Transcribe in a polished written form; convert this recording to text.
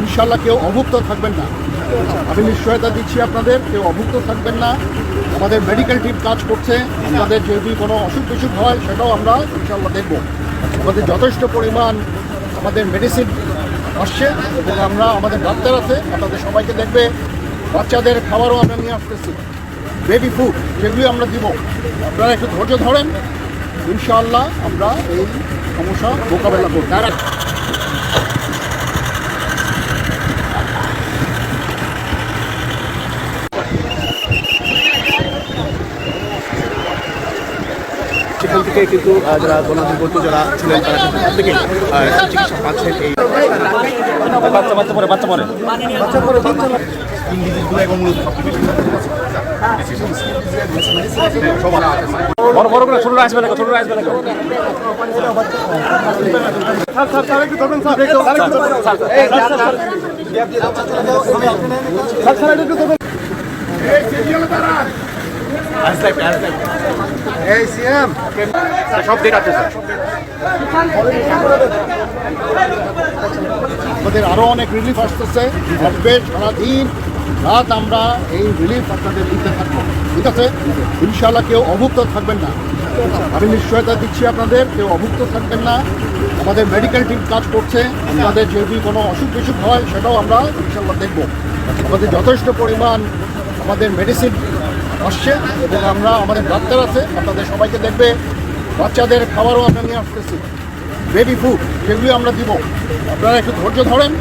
ইনশাল্লাহ কেউ অভুক্ত থাকবেন না। আমি নিশ্চয়তা দিচ্ছি আপনাদের, কেউ অভুক্ত থাকবেন না। আমাদের মেডিকেল টিম কাজ করছে। আমাদের যদি কোনো অসুখ বিসুখ হয় সেটাও আমরা ইনশাল্লাহ দেখব। আমাদের যথেষ্ট পরিমাণ আমাদের মেডিসিন আসছে এবং আমাদের ডাক্তার আছে, আপনাদের সবাইকে দেখবে। বাচ্চাদের খাবারও আমরা নিয়ে আসতেছি, বেবি ফুড যেগুলি আমরা দিব। আপনারা একটু ধৈর্য ধরেন, ইনশাআল্লাহ আমরা এই সমস্যা মোকাবেলা করব। সেখান থেকে কিন্তু যারা গণাধিপত্য যারা ছিলেন তারা প্রত্যেকে চিকিৎসা পাচ্ছেন। এই বাচ্চা পরে বড় করে ছোটরা আসবে না, ছোটরা আসবে না। সব ডেট আছে স্যার। আমাদের আরও অনেক রিলিফ আসতেছে, আসবে সারাদিন রাত আমরা এই রিলিফ আপনাদের দিতে থাকবো, ঠিক আছে? ইনশাআল্লাহ কেউ অভুক্ত থাকবেন না। আমি নিশ্চয়তা দিচ্ছি আপনাদের, কেউ অভুক্ত থাকবেন না। আমাদের মেডিকেল টিম কাজ করছে। আমাদের যদি কোনো অসুখ বিসুখ হয় সেটাও আমরা ইনশাআল্লাহ দেখব। আমাদের যথেষ্ট পরিমাণ আমাদের মেডিসিন আসছে এবং আমাদের ডাক্তার আছে, আপনাদের সবাইকে দেখবে। বাচ্চাদের খাবারও আমরা নিয়ে আসতেছি, বেবি ফুড যেগুলি আমরা দিব। আপনারা একটু ধৈর্য ধরেন,